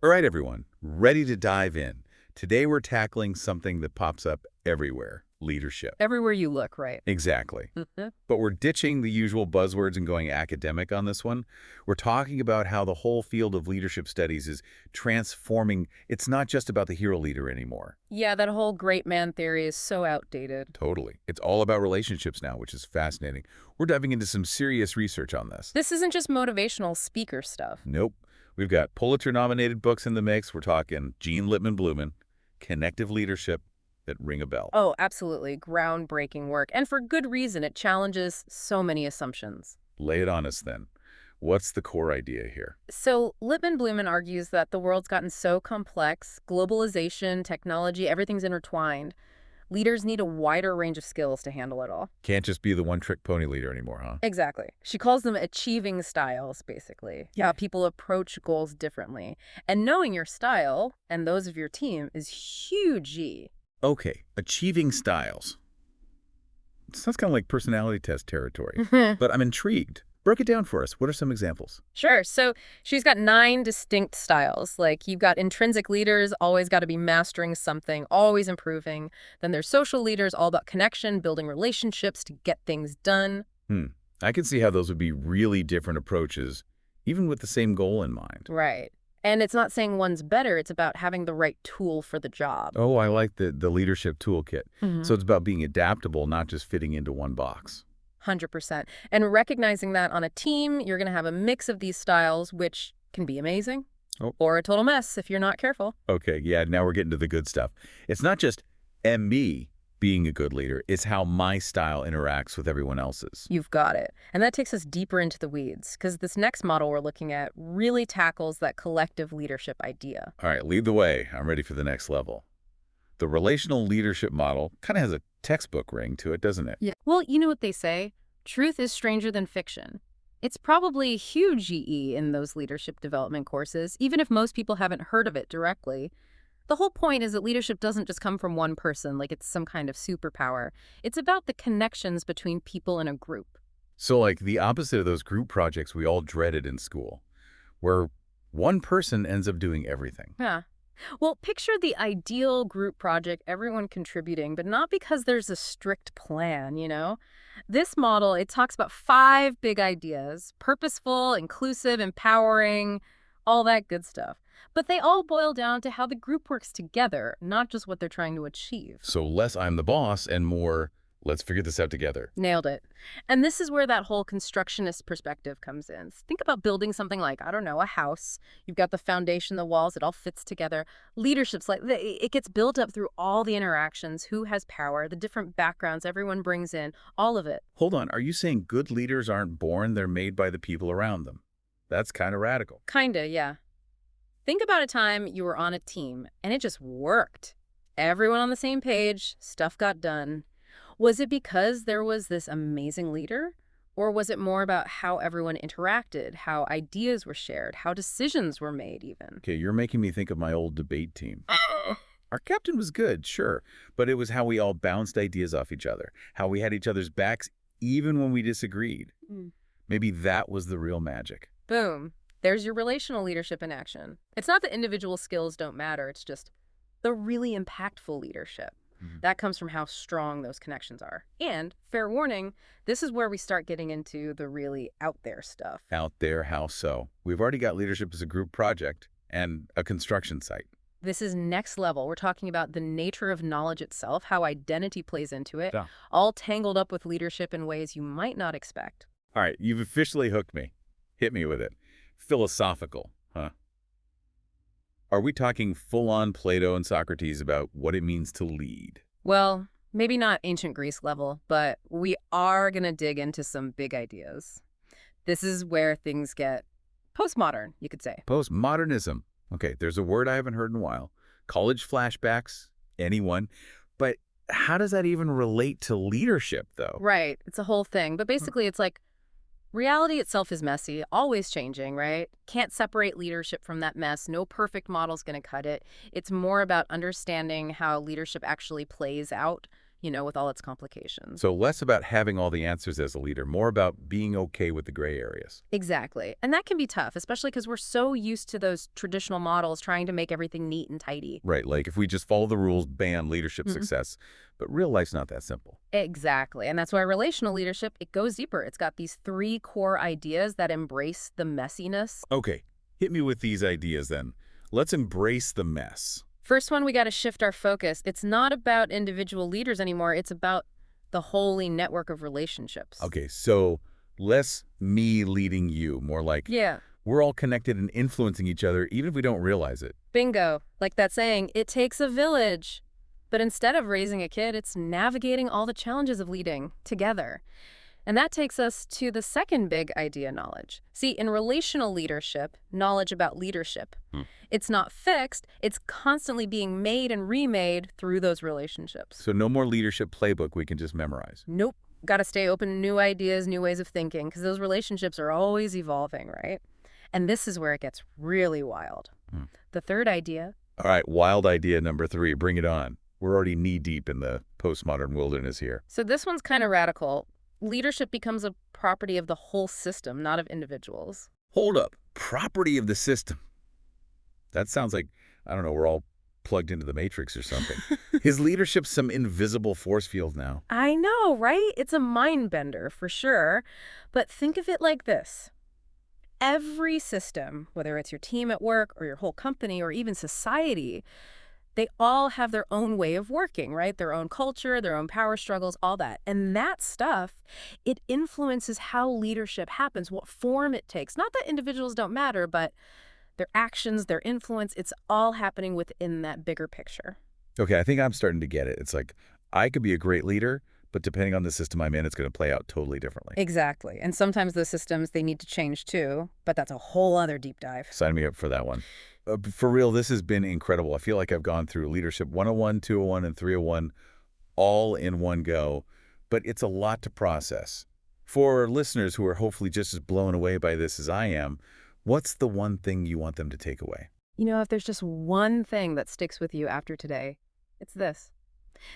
All right, everyone, ready to dive in. Today we're tackling something that pops up everywhere, leadership. Everywhere you look, right? Exactly. Mhm. But we're ditching the usual buzzwords and going academic on this one. We're talking about how the whole field of leadership studies is transforming. It's not just about the hero leader anymore. Yeah, that whole great man theory is so outdated. Totally. It's all about relationships now, which is fascinating. We're diving into some serious research on this. This isn't just motivational speaker stuff. Nope. We've got Pulitzer-nominated books in the mix. We're talking Gene Lippman-Blumen, Connective Leadership, that ring a bell. Oh, absolutely. Groundbreaking work. And for good reason. It challenges so many assumptions. Lay it on us then. What's the core idea here? So Lippman-Blumen argues that the world's gotten so complex, globalization, technology, everything's intertwined. Leaders need a wider range of skills to handle it all. Can't just be the one-trick pony leader anymore, huh? Exactly. She calls them achieving styles, basically. Yeah, people approach goals differently. And knowing your style and those of your team is huge. Okay, achieving styles. Sounds kind of like personality test territory, but I'm intrigued. Break it down for us. What are some examples? Sure. So she's got 9 distinct styles. Like you've got intrinsic leaders, always got to be mastering something, always improving. Then there's social leaders, all about connection, building relationships to get things done. Hmm. I can see how those would be really different approaches, even with the same goal in mind. Right. And it's not saying one's better. It's about having the right tool for the job. Oh, I like the leadership toolkit. Mhm. So it's about being adaptable, not just fitting into one box. 100%. And recognizing that on a team, you're going to have a mix of these styles, which can be amazing Oh. or a total mess if you're not careful. Okay, yeah, now we're getting to the good stuff. It's not just me being a good leader, it's how my style interacts with everyone else's. You've got it. And that takes us deeper into the weeds, because this next model we're looking at really tackles that collective leadership idea. All right, lead the way. I'm ready for the next level. The relational leadership model kind of has a textbook ring to it, doesn't it? Yeah. Well, you know what they say? Truth is stranger than fiction. It's probably huge in those leadership development courses, even if most people haven't heard of it directly. The whole point is that leadership doesn't just come from one person like it's some kind of superpower. It's about the connections between people in a group. So like the opposite of those group projects we all dreaded in school, where one person ends up doing everything. Yeah. Well, picture the ideal group project, everyone contributing, but not because there's a strict plan. This model, it talks about 5 big ideas: purposeful, inclusive, empowering, all that good stuff. But they all boil down to how the group works together, not just what they're trying to achieve. So less I'm the boss and more let's figure this out together. Nailed it. And this is where that whole constructionist perspective comes in. Think about building something like, I don't know, a house. You've got the foundation, the walls, it all fits together. Leadership's like, it gets built up through all the interactions, who has power, the different backgrounds everyone brings in, all of it. Hold on, are you saying good leaders aren't born, they're made by the people around them? That's kind of radical. Kinda, yeah. Think about a time you were on a team and it just worked. Everyone on the same page, stuff got done. Was it because there was this amazing leader? Or was it more about how everyone interacted, how ideas were shared, how decisions were made even? Okay, you're making me think of my old debate team. Our captain was good, sure, but it was how we all bounced ideas off each other, how we had each other's backs even when we disagreed. Mm. Maybe that was the real magic. Boom. There's your relational leadership in action. It's not that individual skills don't matter, it's just the really impactful leadership. That comes from how strong those connections are. And, fair warning, this is where we start getting into the really out there stuff. Out there, how so? We've already got leadership as a group project and a construction site. This is next level. We're talking about the nature of knowledge itself, how identity plays into it, Yeah. all tangled up with leadership in ways you might not expect. All right, you've officially hooked me. Hit me with it. Philosophical, huh? Are we talking full-on Plato and Socrates about what it means to lead? Well, maybe not ancient Greece level, but we are going to dig into some big ideas. This is where things get postmodern, you could say. Postmodernism. Okay, there's a word I haven't heard in a while. College flashbacks, anyone. But how does that even relate to leadership, though? Right. It's a whole thing. But basically, it's like reality itself is messy, always changing, right? Can't separate leadership from that mess. No perfect model's going to cut it. It's more about understanding how leadership actually plays out, with all its complications. So less about having all the answers as a leader, more about being okay with the gray areas. Exactly. And that can be tough, especially because we're so used to those traditional models trying to make everything neat and tidy. Right, like if we just follow the rules, bam, leadership success. But real life's not that simple. Exactly. And that's why relational leadership, it goes deeper. It's got these 3 core ideas that embrace the messiness. Okay, hit me with these ideas then. Let's embrace the mess. First one, we got to shift our focus. It's not about individual leaders anymore. It's about the holy network of relationships. Okay, so less me leading you, more like Yeah. we're all connected and influencing each other even if we don't realize it. Bingo. Like that saying, it takes a village. But instead of raising a kid, it's navigating all the challenges of leading together. And that takes us to the second big idea, knowledge. See, in relational leadership, knowledge about leadership, it's not fixed, it's constantly being made and remade through those relationships. So no more leadership playbook we can just memorize. Nope. Got to stay open to new ideas, new ways of thinking, because those relationships are always evolving, right? And this is where it gets really wild. The third idea. All right, wild idea number 3, bring it on. We're already knee-deep in the postmodern wilderness here. So this one's kind of radical. Leadership becomes a property of the whole system, not of individuals. Hold up. Property of the system. That sounds like, I don't know, we're all plugged into the Matrix or something. Is leadership some invisible force field now? I know, right? It's a mind bender for sure. But think of it like this. Every system, whether it's your team at work or your whole company or even society, they all have their own way of working, right? Their own culture, their own power struggles, all that. And that stuff, it influences how leadership happens, what form it takes. Not that individuals don't matter, but their actions, their influence, it's all happening within that bigger picture. Okay, I think I'm starting to get it. It's like, I could be a great leader, but depending on the system I'm in, it's going to play out totally differently. Exactly. And sometimes those systems, they need to change too, but that's a whole other deep dive. Sign me up for that one. For real, this has been incredible. I feel like I've gone through Leadership 101, 201, and 301 all in one go, but it's a lot to process. For listeners who are hopefully just as blown away by this as I am, what's the one thing you want them to take away? If there's just one thing that sticks with you after today, it's this.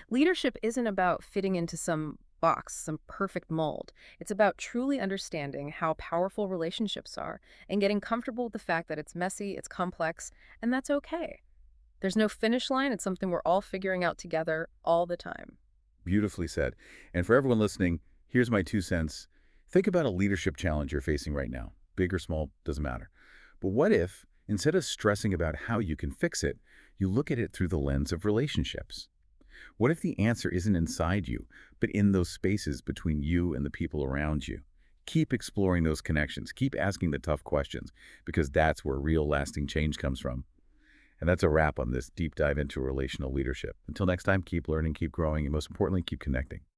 Leadership isn't about fitting into some box, some perfect mold. It's about truly understanding how powerful relationships are and getting comfortable with the fact that it's messy, it's complex, and that's okay. There's no finish line. It's something we're all figuring out together all the time. Beautifully said. And for everyone listening, here's my 2 cents. Think about a leadership challenge you're facing right now. Big or small, doesn't matter. But what if, instead of stressing about how you can fix it, you look at it through the lens of relationships? What if the answer isn't inside you, but in those spaces between you and the people around you? Keep exploring those connections. Keep asking the tough questions, because that's where real lasting change comes from. And that's a wrap on this deep dive into relational leadership. Until next time, keep learning, keep growing, and most importantly, keep connecting.